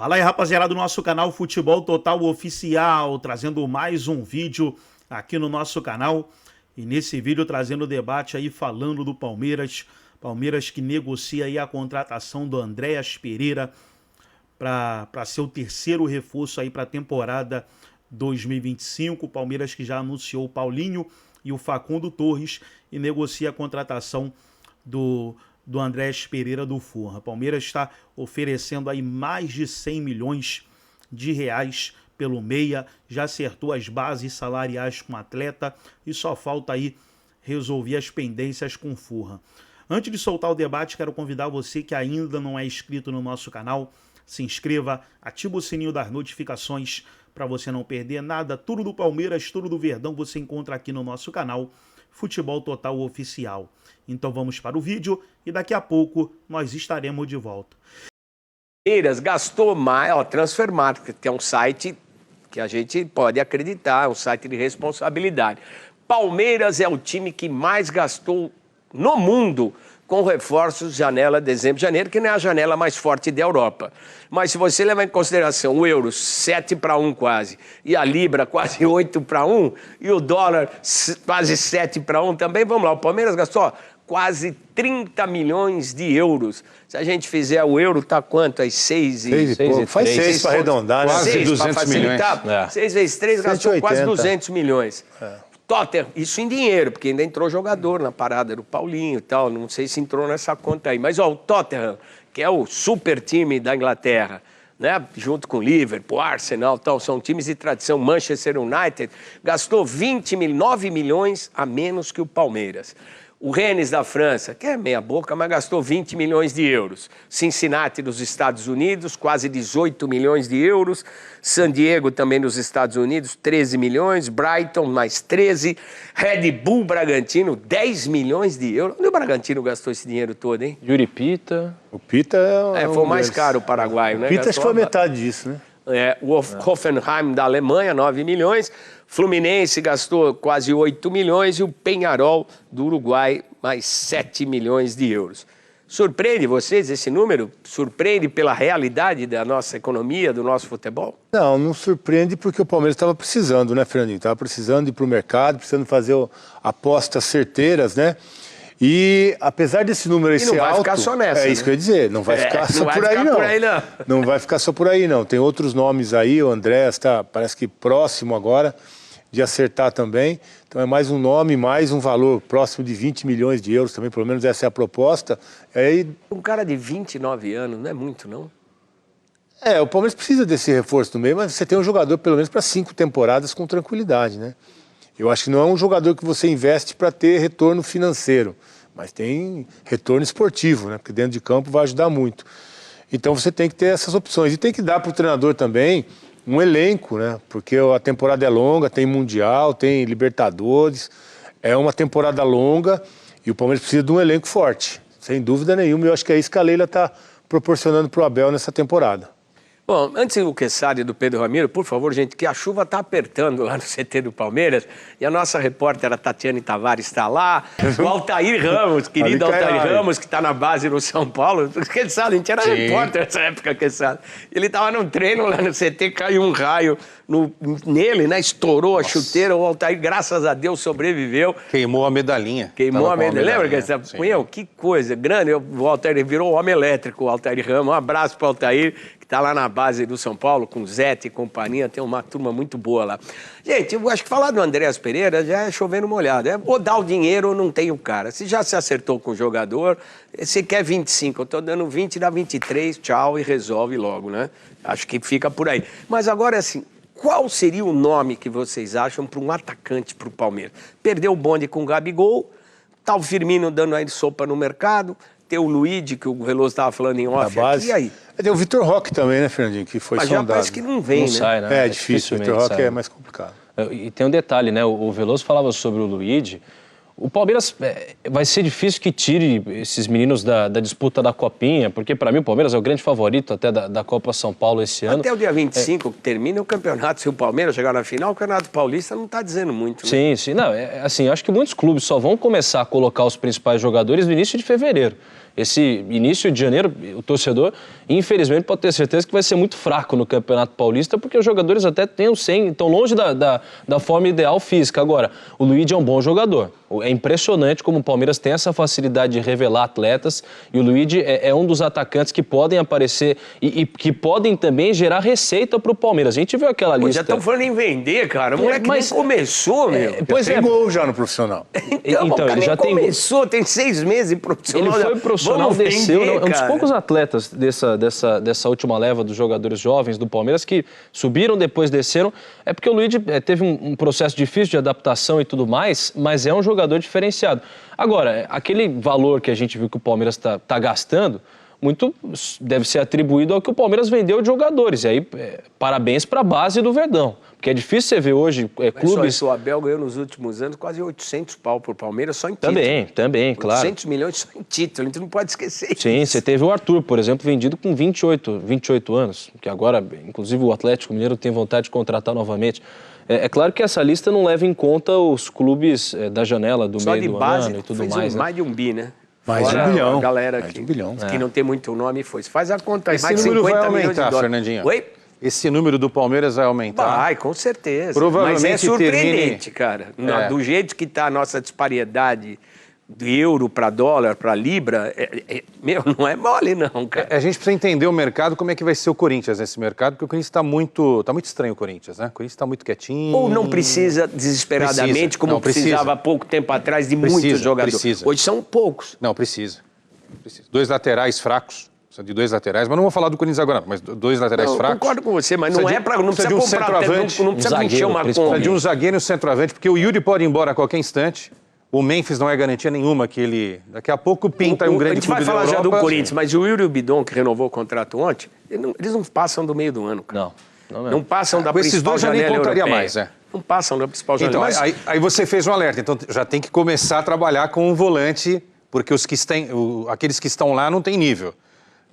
Fala aí, rapaziada do nosso canal Futebol Total Oficial, trazendo mais um vídeo aqui no nosso canal. E nesse vídeo trazendo o debate aí, falando do Palmeiras. Palmeiras que negocia aí a contratação do Andréas Pereira para ser o terceiro reforço aí para a temporada 2025. Palmeiras que já anunciou o Paulinho e o Facundo Torres e negocia a contratação do Andréas Pereira do Fulham. Palmeiras está oferecendo aí mais de 100 milhões de reais pelo meia, já acertou as bases salariais com o atleta e só falta aí resolver as pendências com o Fulham. Antes de soltar o debate, quero convidar você que ainda não é inscrito no nosso canal, se inscreva, ativa o sininho das notificações para você não perder nada. Tudo do Palmeiras, tudo do Verdão você encontra aqui no nosso canal Futebol Total Oficial. Então vamos para o vídeo e daqui a pouco nós estaremos de volta. Palmeiras gastou mais, Transfer Market, que é um site que a gente pode acreditar, é um site de responsabilidade. Palmeiras é o time que mais gastou no mundo com reforços janela dezembro, janeiro, que não é a janela mais forte da Europa. Mas se você levar em consideração o euro 7-1 quase, e a libra quase 8-1, e o dólar quase 7-1 também, vamos lá, o Palmeiras gastou quase 30 milhões de euros. Se a gente fizer o euro, tá quanto? Aí 6 e pouco. Faz 6 para arredondar, né? Quase 200 milhões. 6 vezes 3 gastou 180. quase 200 milhões. Tottenham, isso em dinheiro, porque ainda entrou jogador na parada do Paulinho e tal, não sei se entrou nessa conta aí. Mas ó, o Tottenham, que é o super time da Inglaterra, né, junto com o Liverpool, Arsenal, tal, são times de tradição, Manchester United, gastou 9 milhões a menos que o Palmeiras. O Rennes da França, que é meia boca, mas gastou 20 milhões de euros. Cincinnati dos Estados Unidos, quase 18 milhões de euros. San Diego também nos Estados Unidos, 13 milhões. Brighton, mais 13. Red Bull Bragantino, 10 milhões de euros. Onde o Bragantino gastou esse dinheiro todo, hein? Yuri Pita. O Pita foi o mais caro o paraguaio, né? O Pita acho que foi metade disso, né? O Hoffenheim da Alemanha, 9 milhões. Fluminense gastou quase 8 milhões e o Peñarol do Uruguai, mais 7 milhões de euros. Surpreende vocês esse número? Surpreende pela realidade da nossa economia, do nosso futebol? Não surpreende porque o Palmeiras estava precisando, né, Fernandinho? Estava precisando ir para o mercado, precisando fazer apostas certeiras, né? E apesar desse número ser alto... não vai ficar só nessa, isso que eu ia dizer, não vai ficar só por aí, não. Não vai ficar só por aí, não. Tem outros nomes aí, o Andréas está, parece que próximo agora de acertar também. Então é mais um nome, mais um valor próximo de 20 milhões de euros também, pelo menos essa é a proposta. Aí... Um cara de 29 anos não é muito, não? O Palmeiras precisa desse reforço no meio, mas você tem um jogador pelo menos para 5 temporadas com tranquilidade, né? Eu acho que não é um jogador que você investe para ter retorno financeiro, mas tem retorno esportivo, né? Porque dentro de campo vai ajudar muito. Então você tem que ter essas opções. E tem que dar para o treinador também um elenco, né? Porque a temporada é longa, tem Mundial, tem Libertadores, é uma temporada longa e o Palmeiras precisa de um elenco forte, sem dúvida nenhuma. E eu acho que é isso que a Leila está proporcionando para o Abel nessa temporada. Bom, antes do Kessari e do Pedro Ramiro, por favor, gente, que a chuva está apertando lá no CT do Palmeiras e a nossa repórter, a Tatiane Tavares, está lá. O Altair Ramos, querido Altair Ramos, que está na base no São Paulo. Kessari, a gente era repórter nessa época, Kessari. Ele estava num treino lá no CT, caiu um raio nele, né? Estourou a chuteira. O Altair, graças a Deus, sobreviveu. Queimou a medalhinha. Queimou a medalhinha. Lembra, Kessari? Que coisa grande. O Altair virou homem elétrico, o Altair Ramos. Um abraço para o Altair, que está lá na base do São Paulo, com Zete e companhia, tem uma turma muito boa lá. Gente, eu acho que falar do Andréas Pereira já é chovendo molhado. Ou dá o dinheiro ou não tem o cara. Se já se acertou com o jogador, se quer 25, eu estou dando 20, dá 23, tchau, e resolve logo, né? Acho que fica por aí. Mas agora, assim, qual seria o nome que vocês acham para um atacante para o Palmeiras? Perdeu o bonde com o Gabigol, tá o Firmino dando aí sopa no mercado, tem o Luigi, que o Veloso estava falando em off aqui, e aí? Tem o Vitor Roque também, né, Fernandinho, que foi sondado. Mas já parece que não vem, né? Sai, né? É difícil, o Vitor Roque é mais complicado. E tem um detalhe, né? O Veloso falava sobre o Luigi. O Palmeiras vai ser difícil que tire esses meninos da disputa da Copinha, porque para mim o Palmeiras é o grande favorito até da Copa São Paulo esse ano. Até o dia 25 que termina o campeonato, se o Palmeiras chegar na final, o Campeonato Paulista não está dizendo muito. Né? Sim. Não, assim, acho que muitos clubes só vão começar a colocar os principais jogadores no início de fevereiro. Esse início de janeiro, o torcedor, infelizmente, pode ter certeza que vai ser muito fraco no Campeonato Paulista, porque os jogadores até estão longe da forma ideal física. Agora, o Luigi é um bom jogador. É impressionante como o Palmeiras tem essa facilidade de revelar atletas, e o Luigi é um dos atacantes que podem aparecer e que podem também gerar receita para o Palmeiras. A gente viu aquela lista... Já estão falando em vender, cara. O moleque nem começou, meu. Pois tem gol já no profissional. Então ele já começou, tem 6 meses em profissional. Ele foi profissional, desceu. É um dos poucos atletas dessa última leva dos jogadores jovens do Palmeiras que subiram, depois desceram. É porque o Luigi teve um processo difícil de adaptação e tudo mais, mas é um jogador diferenciado. Agora, aquele valor que a gente viu que o Palmeiras está gastando, muito deve ser atribuído ao que o Palmeiras vendeu de jogadores. E aí, parabéns para a base do Verdão. Porque é difícil você ver hoje clubes... O Abel ganhou nos últimos anos quase 800 pau por Palmeiras só em título. Também, claro. 800 milhões só em título, a gente não pode esquecer isso. Sim, você teve o Arthur, por exemplo, vendido com 28 anos, que agora, inclusive, o Atlético Mineiro tem vontade de contratar novamente. É claro que essa lista não leva em conta os clubes da janela do só meio do ano e tudo mais. Mais de 1 bi, né? Mais de 1 bilhão. A galera mais de 1 bilhão. Que não tem muito nome foi. Faz a conta aí, Esse mais de número 50 vai milhões de aumentar, dólares. Fernandinho. Oi? Esse número do Palmeiras vai aumentar. Vai, com certeza. Provavelmente mas é surpreendente, termine... cara. Do jeito que está a nossa disparidade de euro para dólar, para libra, meu, não é mole não, cara. A gente precisa entender o mercado, como é que vai ser o Corinthians nesse mercado, porque o Corinthians está muito estranho, o Corinthians, né? O Corinthians está muito quietinho. Ou não precisa desesperadamente, como precisava há pouco tempo atrás, de muitos jogadores. Precisa. Hoje são poucos. Não, precisa. 2 laterais fracos. Precisa de 2 laterais, mas não vou falar do Corinthians agora, mas 2 laterais fracos. Eu concordo com você, mas não precisa de um comprar, centroavante, não precisa encher uma precisa conta. de um zagueiro e um centroavante, porque o Yuri pode ir embora a qualquer instante. O Memphis não é garantia nenhuma que ele... Daqui a pouco pinta um grande clube da Europa. A gente vai falar já do Corinthians, mas o Yuri Bidon, que renovou o contrato ontem, eles não passam do meio do ano, cara. Não passam da principal janela europeia. Esses 2 já nem contaria mais, Não passam da principal janela. Então, aí você fez um alerta. Então, já tem que começar a trabalhar com um volante, porque aqueles que estão lá não têm nível.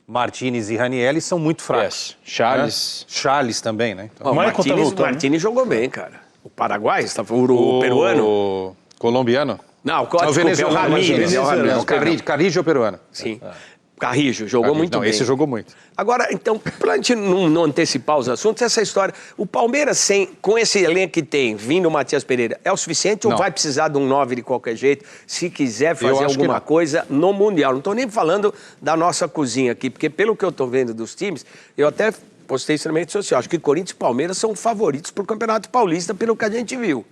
Martínez e Ranieri são muito fracos. Charles também, né? Então, o Martínez jogou bem, cara. O Paraguai, o peruano. O colombiano? Não, o venezuelano. O Carrijo é o peruano. Sim. Carrijo, jogou muito bem. Esse jogou muito. Agora, então, para a gente não antecipar os assuntos, essa história... O Palmeiras, com esse elenco que tem, vindo o Matias Pereira, é o suficiente ou vai precisar de um 9 de qualquer jeito, se quiser fazer alguma coisa no Mundial? Não estou nem falando da nossa cozinha aqui, porque pelo que eu estou vendo dos times, eu até postei isso na rede social, acho que Corinthians e Palmeiras são favoritos para o Campeonato Paulista, pelo que a gente viu.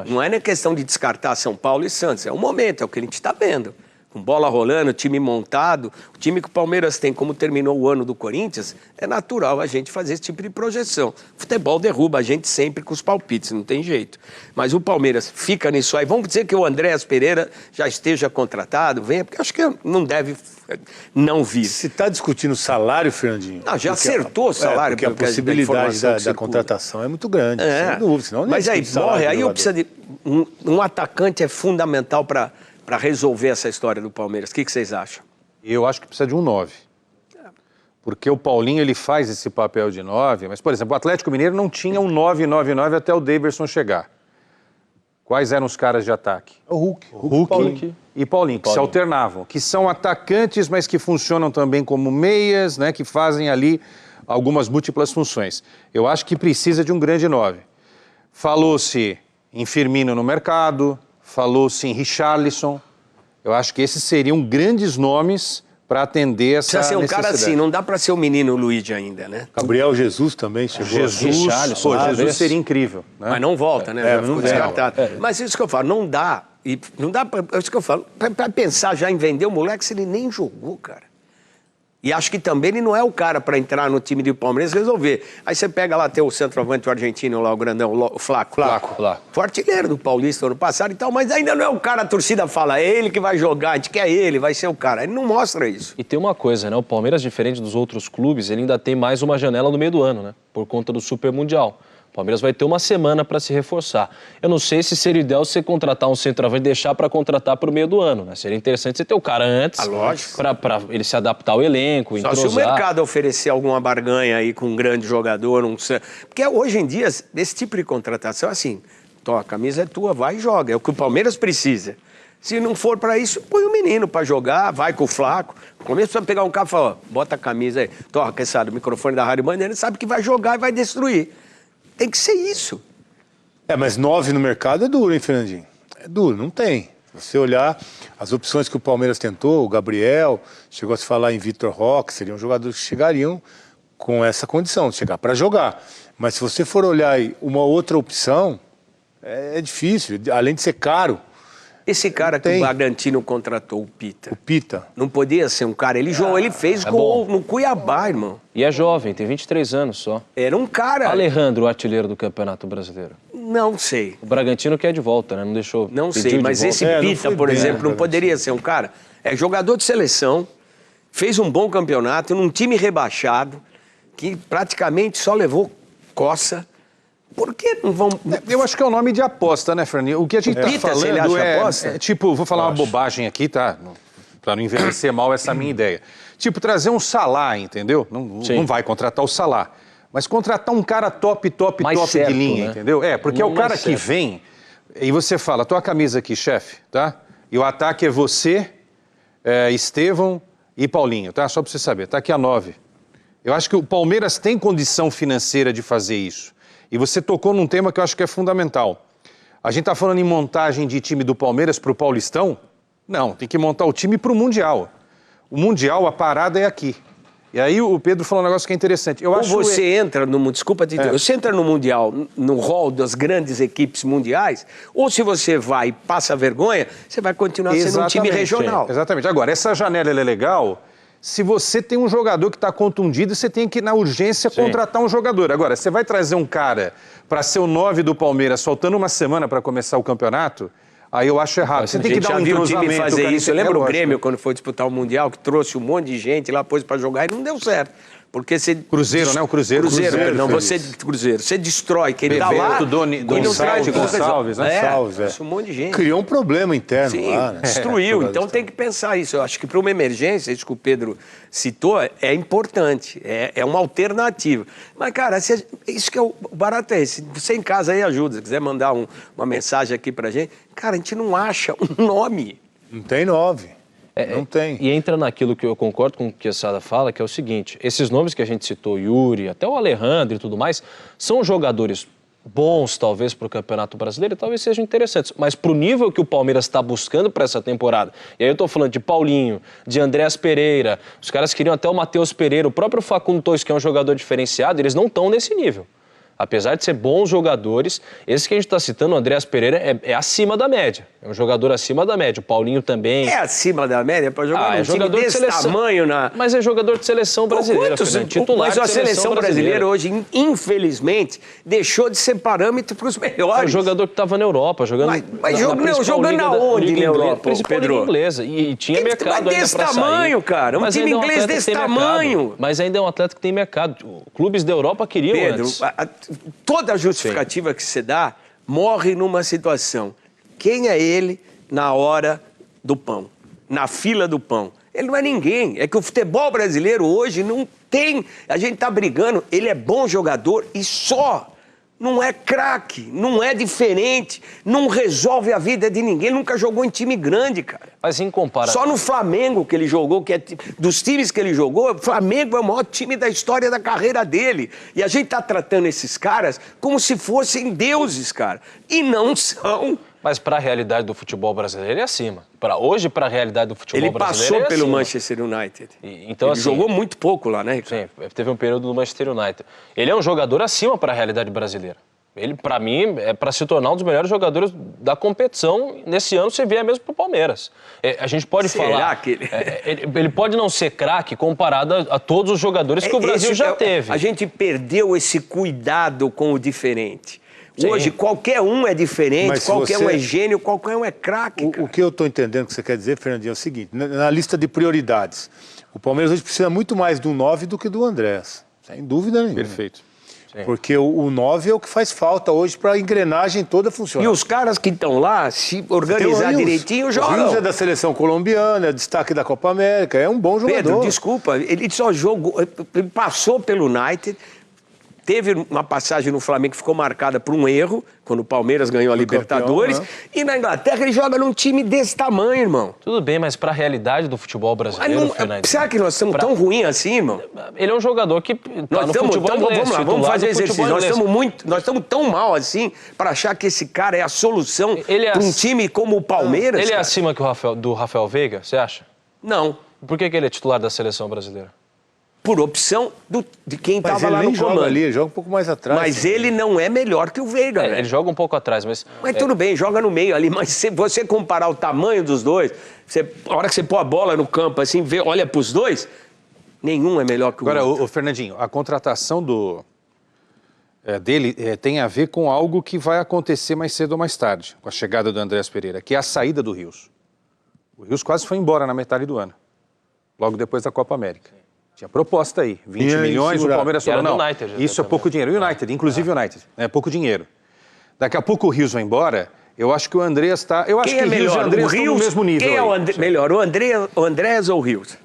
Não é nem questão de descartar São Paulo e Santos, é o momento, é o que a gente está vendo. Com bola rolando, time montado, o time que o Palmeiras tem, como terminou o ano do Corinthians, é natural a gente fazer esse tipo de projeção. Futebol derruba a gente sempre com os palpites, não tem jeito. Mas o Palmeiras fica nisso aí. Vamos dizer que o Andréas Pereira já esteja contratado, venha, porque acho que não deve não vir. Se está discutindo salário, Fernandinho... Não, já acertou o salário. Porque a possibilidade da contratação é muito grande, sem dúvida. Senão mas aí morre, aí eu preciso de... Um atacante é fundamental para resolver essa história do Palmeiras. O que vocês acham? Eu acho que precisa de um 9. Porque o Paulinho, ele faz esse papel de 9, mas, por exemplo, o Atlético Mineiro não tinha um 9-9-9 até o Daverson chegar. Quais eram os caras de ataque? O Hulk e Paulinho, que se alternavam, que são atacantes, mas que funcionam também como meias, né, que fazem ali algumas múltiplas funções. Eu acho que precisa de um grande 9. Falou-se em Firmino no mercado, falou-se em Richarlison. Eu acho que esses seriam grandes nomes para atender essa necessidade. Precisa ser um cara assim, não dá para ser o menino Luigi ainda, né? Gabriel Jesus também chegou. Jesus seria incrível. Né? Mas não volta, né? Já ficou descartado. Mas isso que eu falo, não dá para... Isso que eu falo, para pensar já em vender o moleque se ele nem jogou, cara. E acho que também ele não é o cara para entrar no time do Palmeiras e resolver. Aí você pega lá, tem o centroavante, o argentino lá, o grandão, o Flaco. Foi artilheiro do Paulista ano passado e tal, mas ainda não é o cara, a torcida fala, é ele que vai jogar, a gente quer ele, vai ser o cara. Ele não mostra isso. E tem uma coisa, né? O Palmeiras, diferente dos outros clubes, ele ainda tem mais uma janela no meio do ano, né? Por conta do Super Mundial. O Palmeiras vai ter uma semana para se reforçar. Eu não sei se seria ideal você contratar um centroavante e deixar para contratar para o meio do ano, né? Seria interessante você ter o cara antes, para ele se adaptar ao elenco, entrosar. Só se o mercado oferecer alguma barganha aí com um grande jogador, porque hoje em dia, esse tipo de contratação é assim, a camisa é tua, vai e joga, é o que o Palmeiras precisa. Se não for para isso, põe o menino para jogar, vai com o Flaco. Começa a pegar um cara e fala, ó, bota a camisa aí, toca esse o microfone da Rádio Bandeira, sabe que vai jogar e vai destruir. Tem que ser isso. Mas 9 no mercado é duro, hein, Fernandinho? É duro, não tem. Se você olhar as opções que o Palmeiras tentou, o Gabriel, chegou a se falar em Vitor Roque, seriam jogadores que chegariam com essa condição, de chegar para jogar. Mas se você for olhar aí uma outra opção, é difícil, além de ser caro. Esse cara que o Bragantino contratou, o Pita. O Pita. Não podia ser um cara. Ele fez gol no Cuiabá, irmão. E é jovem, tem 23 anos só. Era um cara. Alejandro, o artilheiro do Campeonato Brasileiro. Não sei. O Bragantino quer de volta, né? Não deixou. Não sei, mas esse Pita, por exemplo, não poderia ser um cara. É jogador de seleção, fez um bom campeonato num time rebaixado, que praticamente só levou coça. Por que não vão... Eu acho que é um nome de aposta, né, Fernandinho? O que a gente está falando tipo, vou falar uma bobagem aqui, tá? Para não envelhecer mal essa minha ideia. Tipo, trazer um Salah, entendeu? Não vai contratar o Salah. Mas contratar um cara top certo, de linha, né? Entendeu? Porque é o cara que vem e você fala, tua camisa aqui, chefe, tá? E o ataque é você, Estevão e Paulinho, tá? Só para você saber, tá aqui a 9. Eu acho que o Palmeiras tem condição financeira de fazer isso. E você tocou num tema que eu acho que é fundamental. A gente está falando em montagem de time do Palmeiras para o Paulistão? Não, tem que montar o time para o Mundial. O Mundial, a parada é aqui. E aí o Pedro falou um negócio que é interessante. Ou você entra no... Desculpa te dizer. Você entra no Mundial, no rol das grandes equipes mundiais, ou se você vai e passa vergonha, você vai continuar sendo um time regional. Exatamente. Agora, essa janela ela é legal... Se você tem um jogador que está contundido, você tem que, na urgência, contratar um jogador. Agora, você vai trazer um cara para ser o 9 do Palmeiras, faltando uma semana para começar o campeonato, aí eu acho errado. Você tem que dar um entrosamento. Já viu o time fazer isso. Eu lembro o Grêmio, quando foi disputar o Mundial, que trouxe um monte de gente lá, pôs para jogar e não deu certo. Porque você... Cruzeiro, né? O Cruzeiro. Não, Cruzeiro. Você destrói quem está lá e não traz de Gonçalves, né? Um monte de gente. Criou um problema interno lá, né? Destruiu. Então tem que pensar isso. Eu acho que para uma emergência, isso que o Pedro citou, é importante. É uma alternativa. Mas, cara, isso que é o barato é esse. Você em casa aí ajuda. Se quiser mandar uma mensagem aqui pra gente. Cara, a gente não acha um nome. Não tem 9. Não tem. E entra naquilo que eu concordo com o que a Sada fala, que é o seguinte, esses nomes que a gente citou, Yuri, até o Alejandro e tudo mais, são jogadores bons, talvez, para o Campeonato Brasileiro, e talvez sejam interessantes, mas para o nível que o Palmeiras está buscando para essa temporada, e aí eu estou falando de Paulinho, de Andréas Pereira, os caras queriam até o Matheus Pereira, o próprio Facundo Torres, que é um jogador diferenciado, eles não estão nesse nível. Apesar de ser bons jogadores, esse que a gente está citando, o Andréas Pereira, é acima da média. É um jogador acima da média. O Paulinho também. É acima da média para jogar num time desse tamanho na... Mas é jogador de seleção brasileira, titular. Mas a seleção brasileira hoje, infelizmente, deixou de ser parâmetro para os melhores. É o jogador que estava na Europa, jogando jogando aonde na Europa, principal liga inglesa. E tinha mercado ainda desse tamanho, cara. Um time inglês desse tamanho. Mas ainda é um atleta que tem mercado. Clubes da Europa queriam antes. Toda a justificativa que você dá morre numa situação. Quem é ele na hora do pão? Na fila do pão? Ele não é ninguém. É que o futebol brasileiro hoje não tem... A gente tá brigando. Ele é bom jogador e só. Não é craque, não é diferente, não resolve a vida de ninguém. Ele nunca jogou em time grande, cara. Mas em comparação... Só no Flamengo que ele jogou, que é dos times que ele jogou, o Flamengo é o maior time da história da carreira dele. E a gente tá tratando esses caras como se fossem deuses, cara. E não são. Mas para a realidade do futebol brasileiro é acima. Hoje, para a realidade do futebol brasileiro Ele passou pelo Manchester United. Então, ele assim, jogou muito pouco lá, né? Sim, teve um período no Manchester United. Ele é um jogador acima para a realidade brasileira. Ele, para mim, é para se tornar um dos melhores jogadores da competição. Nesse ano, você vier mesmo para o Palmeiras. A gente pode falar... Que ele pode não ser craque comparado a todos os jogadores que o Brasil já teve. A gente perdeu esse cuidado com o diferente. Hoje, qualquer um é diferente, qualquer um é gênio, qualquer um é craque. O que eu estou entendendo que você quer dizer, Fernandinho, é o seguinte, na lista de prioridades, o Palmeiras hoje precisa muito mais do 9 do que do Andrés, sem dúvida nenhuma. Perfeito. Sim. Porque o 9 é o que faz falta hoje para a engrenagem toda funcionar. E os caras que estão lá, se organizar direitinho, jogam. O Rios é da seleção colombiana, é destaque da Copa América, é um bom jogador. Pedro, desculpa, ele só jogou, ele passou pelo United... Teve uma passagem no Flamengo que ficou marcada por um erro, quando o Palmeiras ganhou a Libertadores. Campeão, né? E na Inglaterra ele joga num time desse tamanho, irmão. Tudo bem, mas para a realidade do futebol brasileiro, Fernandinho... Será que nós estamos tão ruins assim, irmão? Ele é um jogador que tá no futebol inglês, vamos lá, vamos fazer exercício. inglês. Nós estamos tão mal assim para achar que esse cara é a solução para um time como o Palmeiras. Ele é acima que do Rafael Veiga, você acha? Não. Por que ele é titular da seleção brasileira? Por opção de quem Mas estava ele lá nem no joga comando. ali, ele joga um pouco mais atrás. Mas ele não é melhor que o Veiga, velho. Ele joga um pouco atrás, mas... Mas tudo bem, joga no meio ali. Mas se você comparar o tamanho dos dois, a hora que você pôr a bola no campo, assim, olha para os dois, nenhum é melhor que o Agora, outro. o Fernandinho, a contratação dele tem a ver com algo que vai acontecer mais cedo ou mais tarde, com a chegada do Andréas Pereira, que é a saída do Rios. O Rios quase foi embora na metade do ano, logo depois da Copa América. Tinha proposta aí, 20 milhões, o Palmeiras falou, não, isso é pouco dinheiro. O United, inclusive o United, é pouco dinheiro. Daqui a pouco o Rios vai embora, eu acho que o Andréas está... Eu acho Quem que é melhor? Rios e Andréas estão no mesmo nível. Quem é melhor, o Andréas ou o Rios?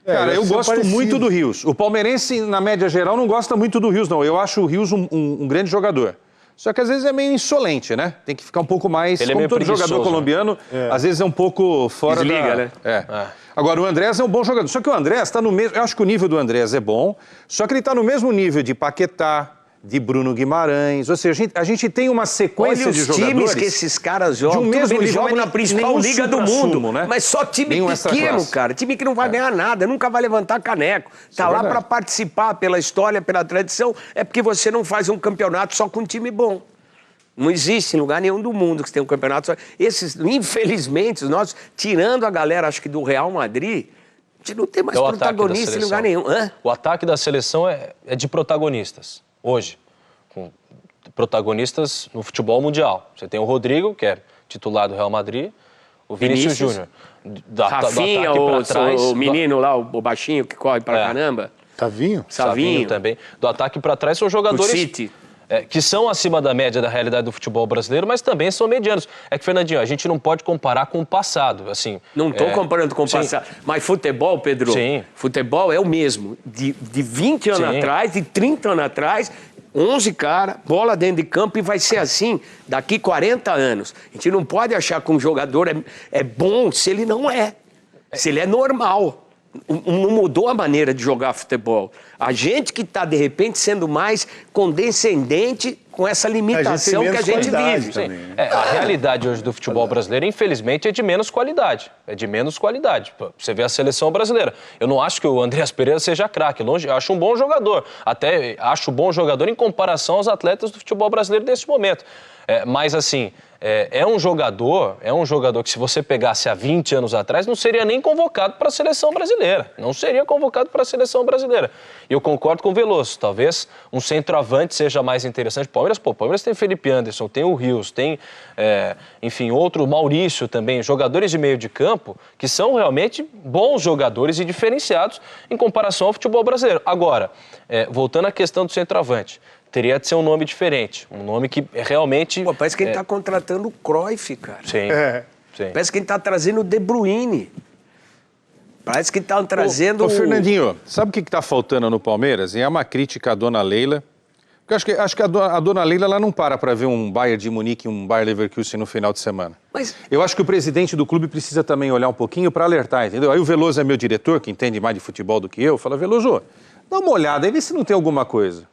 Cara, eu gosto muito do Rios. O palmeirense, na média geral, não gosta muito do Rios, não. Eu acho o Rios um grande jogador. Só que às vezes é meio insolente, né? Tem que ficar um pouco mais... Ele é como meio todo jogador colombiano, às vezes é um pouco fora Desliga, da... né? Agora, o Andréas é um bom jogador. Só que o Andréas está no mesmo... Eu acho que o nível do Andréas é bom, só que ele está no mesmo nível de Paquetá, de Bruno Guimarães. Ou seja, a gente tem uma sequência Olha de os jogadores... times que esses caras jogam. de um Tudo mesmo bem, eles nível, jogam mas na principal nenhum liga do mundo. supra-sumo, né? Mas só time Nenhum pequeno, extra-classe. cara. Time que não vai ganhar nada, nunca vai levantar caneco. Tá lá verdade. para participar pela história, pela tradição. É porque você não faz um campeonato só com um time bom. Não existe em lugar nenhum do mundo que tem um campeonato só. Esses, infelizmente, nós, tirando a galera, acho que do Real Madrid, a gente não tem mais protagonista em lugar nenhum. Hã? O ataque da seleção é de protagonistas, hoje. Com protagonistas no futebol mundial. Você tem o Rodrigo, que é titular do Real Madrid, o Vinícius Júnior. Rafinha, o menino lá, o baixinho que corre pra caramba. Savinho? Savinho também. Do ataque para trás são jogadores... O City. Que são acima da média da realidade do futebol brasileiro, mas também são medianos. É que, Fernandinho, a gente não pode comparar com o passado, assim... Não estou comparando com o sim. passado. Mas futebol, Pedro, Sim. futebol é o mesmo. De 20 anos Sim. atrás, de 30 anos atrás, 11 caras, bola dentro de campo e vai ser assim daqui 40 anos. A gente não pode achar que um jogador é bom se ele não é. Se ele é normal. Não mudou a maneira de jogar futebol. A gente que está, de repente, sendo mais condescendente com essa limitação que a gente vive. Também, né? A realidade hoje do futebol brasileiro, infelizmente, é de menos qualidade. É de menos qualidade. Você vê a seleção brasileira. Eu não acho que o Andréas Pereira seja craque. Longe, eu acho um bom jogador. Até acho bom jogador em comparação aos atletas do futebol brasileiro nesse momento. Mas, assim... É um jogador que, se você pegasse há 20 anos atrás, não seria nem convocado para a seleção brasileira. Não seria convocado para a seleção brasileira. E eu concordo com o Veloso. Talvez um centroavante seja mais interessante. Palmeiras tem Felipe Anderson, tem o Rios, tem, enfim, outro Maurício também. Jogadores de meio de campo que são realmente bons jogadores e diferenciados em comparação ao futebol brasileiro. Agora, voltando à questão do centroavante. Teria de ser um nome diferente, um nome que realmente... Pô, parece que ele está contratando o Cruyff, cara. Sim, sim. Parece que ele está trazendo o De Bruyne. Parece que está trazendo Ô, Fernandinho, sabe o que está faltando no Palmeiras? E é uma crítica à dona Leila. Porque acho que a dona Leila ela não para ver um Bayern de Munique e um Bayer Leverkusen no final de semana. Mas... Eu acho que o presidente do clube precisa também olhar um pouquinho para alertar, entendeu? Aí o Veloso é meu diretor, que entende mais de futebol do que eu, fala, Veloso, dá uma olhada aí, vê se não tem alguma coisa.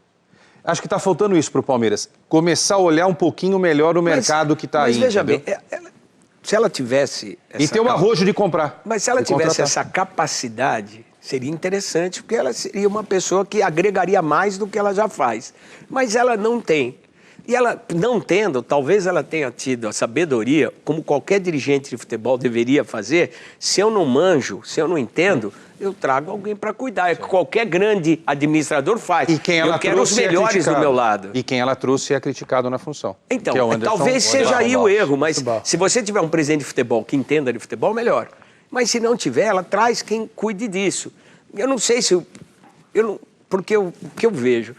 Acho que está faltando isso para o Palmeiras. Começar a olhar um pouquinho melhor o mercado que está aí. Mas veja entendeu? bem, se ela tivesse... E ter um arrojo de comprar. Mas se ela tivesse essa capacidade, seria interessante, porque ela seria uma pessoa que agregaria mais do que ela já faz. Mas ela não tem. E ela, não tendo, talvez ela tenha tido a sabedoria, como qualquer dirigente de futebol deveria fazer, se eu não manjo, se eu não entendo, eu trago alguém para cuidar. É que qualquer grande administrador faz. E quem ela eu quero os melhores do meu lado. E quem ela trouxe é criticado na função. Então, que é o Anderson, talvez seja aí o erro, mas Futebol. se você tiver um presidente de futebol que entenda de futebol, melhor. Mas se não tiver, ela traz quem cuide disso. Eu não sei se... porque o que eu vejo...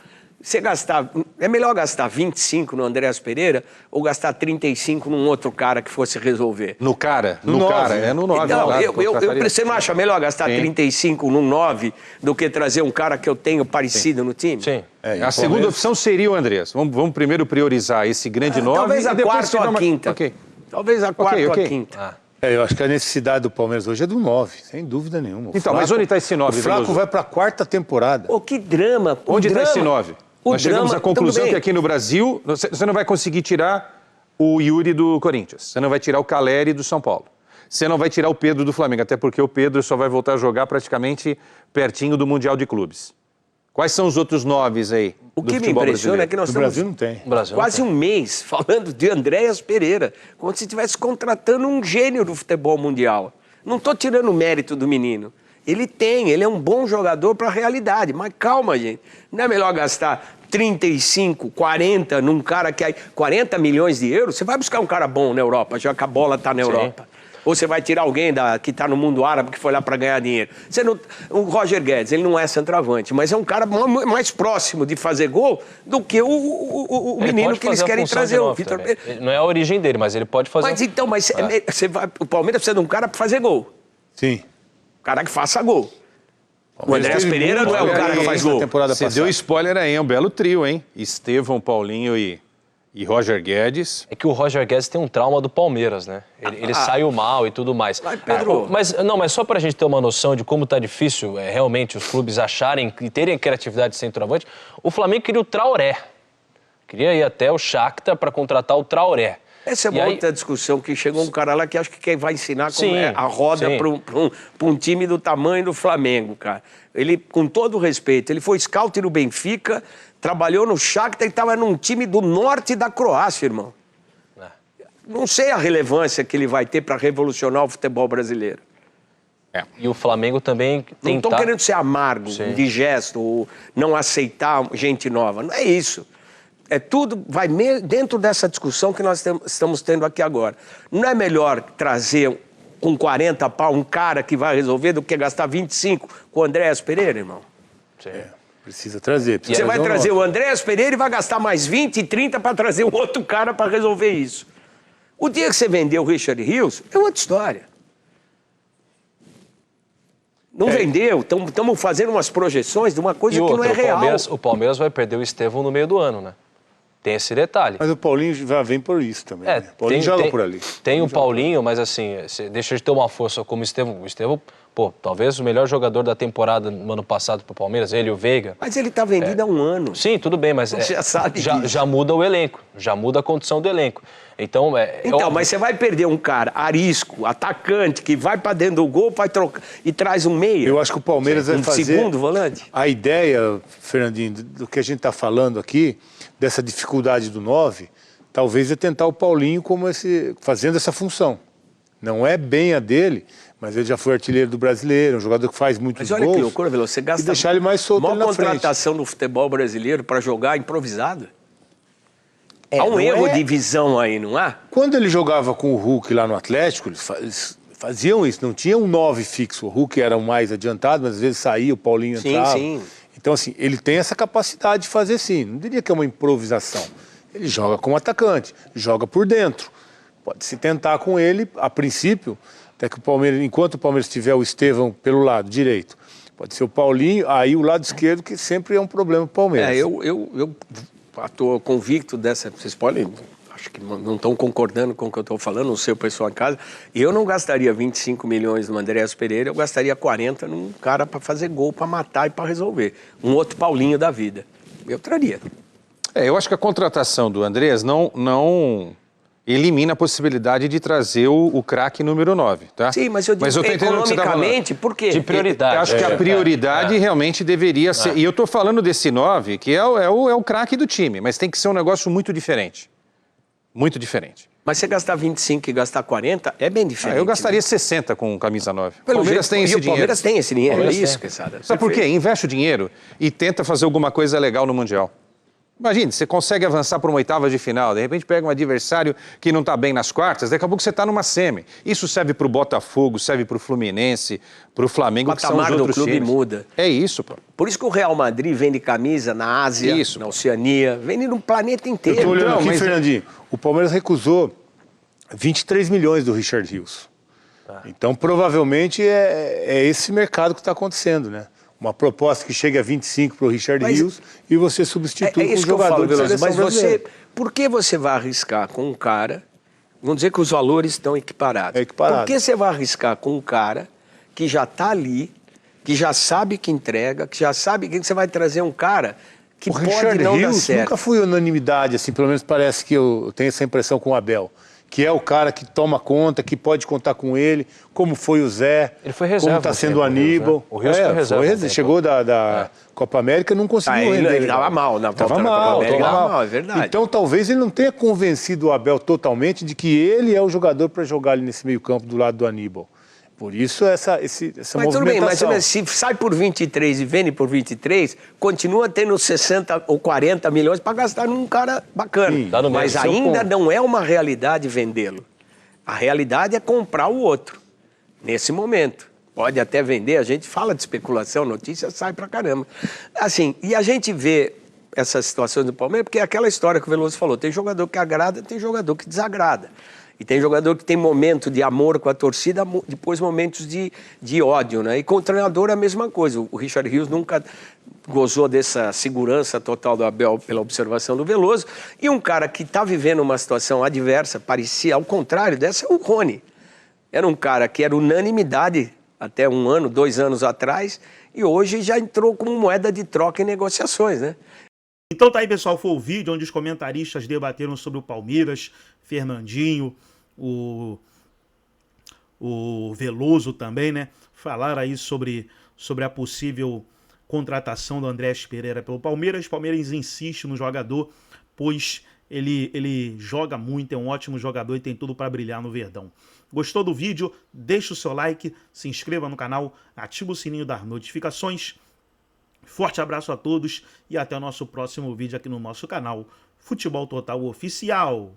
você gastar... É melhor gastar 25 no Andréas Pereira ou gastar 35 num outro cara que fosse resolver? No cara? No 9. É no 9. Não, claro, você não acha melhor gastar Sim. 35 num 9 do que trazer um cara que eu tenho parecido no time? Sim. A segunda opção seria o Andrés. Vamos primeiro priorizar esse grande 9. Talvez a quarta ou a quinta. Ok. Talvez a quarta ou a ok. quinta. Eu acho que a necessidade do Palmeiras hoje é do 9, sem dúvida nenhuma. Então, mas onde está esse 9, O Flaco Veloso? vai para a 4ª temporada. Pô, que drama. Onde está esse 9? Nós chegamos à conclusão tudo bem. que aqui no Brasil você não vai conseguir tirar o Yuri do Corinthians, você não vai tirar o Caleri do São Paulo, você não vai tirar o Pedro do Flamengo, até porque o Pedro só vai voltar a jogar praticamente pertinho do Mundial de Clubes. Quais são os outros 9 aí? O que me impressiona é que nós No estamos Brasil não tem. quase um mês falando de Andréas Pereira, como se estivesse contratando um gênio do futebol mundial. Não estou tirando o mérito do menino. Ele é um bom jogador para a realidade. Mas calma, gente. Não é melhor gastar 35, 40 num cara que... 40 milhões de euros? Você vai buscar um cara bom na Europa, já que a bola está na Europa. Ou você vai tirar alguém que está no mundo árabe que foi lá para ganhar dinheiro. O Roger Guedes, ele não é centroavante, mas é um cara mais próximo de fazer gol do que o menino que eles querem trazer, o Vitor Pereira. Não é a origem dele, mas ele pode fazer. Mas então, o Palmeiras precisa de um cara para fazer gol. Sim. Um cara que faça gol. O Andréas Pereira não é o cara que faz gol. Você deu spoiler aí, é um belo trio, hein? Estevão, Paulinho e Roger Guedes. É que o Roger Guedes tem um trauma do Palmeiras, né? Ele saiu mal e tudo mais. Vai, Pedro. Mas só pra gente ter uma noção de como tá difícil realmente os clubes acharem e terem criatividade de centroavante, o Flamengo queria o Traoré. Queria ir até o Shakhtar para contratar o Traoré. Essa é uma outra discussão, que chegou um cara lá que acho que quem vai ensinar como é a roda para um time do tamanho do Flamengo, cara. Ele, com todo o respeito, ele foi scout no Benfica, trabalhou no Shakhtar e estava num time do norte da Croácia, irmão. Não sei a relevância que ele vai ter para revolucionar o futebol brasileiro. E o Flamengo também tentar... Não estou querendo ser amargo, indigesto, ou não aceitar gente nova. Não é isso. É tudo, vai dentro dessa discussão que nós estamos tendo aqui agora. Não é melhor trazer com 40 pau um cara que vai resolver do que gastar 25 com o Andréas Pereira, irmão? Precisa trazer. Você vai trazer o Andréas Pereira e vai gastar mais 20 e 30 para trazer um outro cara para resolver isso. O dia que você vendeu o Richard Rios, é outra história. Não vendeu, estamos fazendo umas projeções de uma coisa que não é real. O Palmeiras vai perder o Estevão no meio do ano, né? Tem esse detalhe. Mas o Paulinho já vem por isso também. Né? O Paulinho joga por ali. Tem o Paulinho, mas assim, você deixa de ter uma força como o Estevão. O Estevão, talvez o melhor jogador da temporada no ano passado para o Palmeiras, ele e o Veiga. Mas ele está vendido há um ano. Sim, tudo bem, mas já sabe já muda o elenco, já muda a condição do elenco. Então, mas você vai perder um cara arisco, atacante, que vai para dentro do gol, vai trocar e traz um meia. Eu acho que o Palmeiras vai fazer... segundo volante. A ideia, Fernandinho, do que a gente está falando aqui, dessa dificuldade do 9, talvez é tentar o Paulinho fazendo essa função. Não é bem a dele, mas ele já foi artilheiro do Brasileiro, um jogador que faz muitos gols. Mas olha que loucura, Veloso, você gasta... E deixar ele mais solto ali na frente. contratação no futebol brasileiro para jogar improvisado. Há um erro de visão aí, não há? Quando ele jogava com o Hulk lá no Atlético, eles faziam isso, não tinha um 9 fixo. O Hulk era o mais adiantado, mas às vezes saía, o Paulinho entrava. Sim. Então, assim, ele tem essa capacidade de fazer sim. Não diria que é uma improvisação. Ele joga como atacante, joga por dentro. Pode-se tentar com ele, a princípio, até que o Palmeiras, enquanto o Palmeiras tiver o Estevão pelo lado direito, pode ser o Paulinho, aí o lado esquerdo, que sempre é um problema para o Palmeiras. Eu estou convicto dessa... Vocês podem... Acho que não estão concordando com o que eu estou falando, não sei o pessoal em casa. Eu não gastaria 25 milhões no Andréas Pereira, eu gastaria 40 num cara para fazer gol, para matar e para resolver. Um outro Paulinho da vida. Eu traria. Eu acho que a contratação do Andréas não elimina a possibilidade de trazer o craque número 9, tá? Sim, mas eu digo economicamente, por quê? De prioridade. Eu acho que a prioridade realmente deveria ser... E eu estou falando desse 9, que é o craque do time, mas tem que ser um negócio muito diferente. Muito diferente. Mas você gastar 25 e gastar 40 é bem diferente. Eu gastaria 60 com camisa 9. O Palmeiras tem esse dinheiro. O Palmeiras tem esse dinheiro, é isso, Quesada. Sabe por quê? Investe o dinheiro e tenta fazer alguma coisa legal no Mundial. Imagine, você consegue avançar para uma oitava de final, de repente pega um adversário que não está bem nas quartas, daqui a pouco você está numa semi. Isso serve para o Botafogo, serve para o Fluminense, para o Flamengo, que são os outros clube times. muda. É isso, pô. Por isso que o Real Madrid vende camisa na Ásia, Isso, na Oceania, vende no planeta inteiro. Eu tô olhando Não, aqui, mas- Fernandinho, o Palmeiras recusou 23 milhões do Richard Rios. Então, provavelmente, é esse mercado que está acontecendo, né? Uma proposta que chega a 25 para o Richard Mas- Rios e você substitui É com um isso que eu jogador falo, de Veloso, seleção mas brasileira. por que você vai arriscar com um cara, vamos dizer que os valores estão equiparados. É equiparado. Por que você vai arriscar com um cara que já está ali, que já sabe que entrega, que já sabe que você vai trazer um cara que O pode Richard não dar Rios certo? nunca foi unanimidade, assim, pelo menos parece que eu tenho essa impressão com o Abel. Que é o cara que toma conta, que pode contar com ele, como foi o Zé, Ele foi reserva como está um sendo tempo, o Aníbal. o Rios, né? O Rios foi reserva um tempo. chegou da Copa América e não conseguiu ele render. tava mal na Tava volta da Copa mal, América, tava tava mal. mal, é verdade. Então talvez ele não tenha convencido o Abel totalmente de que ele é o jogador para jogar ali nesse meio campo do lado do Aníbal. Por isso essa Mas tudo bem, movimentação. mas se sai por 23 e vende por 23, continua tendo 60 ou 40 milhões para gastar num cara bacana. Sim, Tá no mas mesmo, seu ainda ponto. não é uma realidade vendê-lo. A realidade é comprar o outro, nesse momento. Pode até vender, a gente fala de especulação, notícia sai pra caramba. Assim, e a gente vê essas situações do Palmeiras, porque é aquela história que o Veloso falou, tem jogador que agrada, tem jogador que desagrada. E tem jogador que tem momento de amor com a torcida, depois momentos de ódio, né? E com o treinador é a mesma coisa. O Richard Rios nunca gozou dessa segurança total do Abel pela observação do Veloso. E um cara que está vivendo uma situação adversa, parecia ao contrário dessa, é o Rony. Era um cara que era unanimidade até 1 ano, 2 anos atrás, e hoje já entrou como moeda de troca em negociações, né? Então tá aí, pessoal, foi o vídeo onde os comentaristas debateram sobre o Palmeiras, Fernandinho, o Veloso também, né? Falaram aí sobre a possível contratação do Andrés Pereira pelo Palmeiras. O Palmeiras insiste no jogador, pois ele joga muito, é um ótimo jogador e tem tudo para brilhar no Verdão. Gostou do vídeo? Deixa o seu like, se inscreva no canal, ativa o sininho das notificações. Forte abraço a todos e até o nosso próximo vídeo aqui no nosso canal Futebol Total Oficial.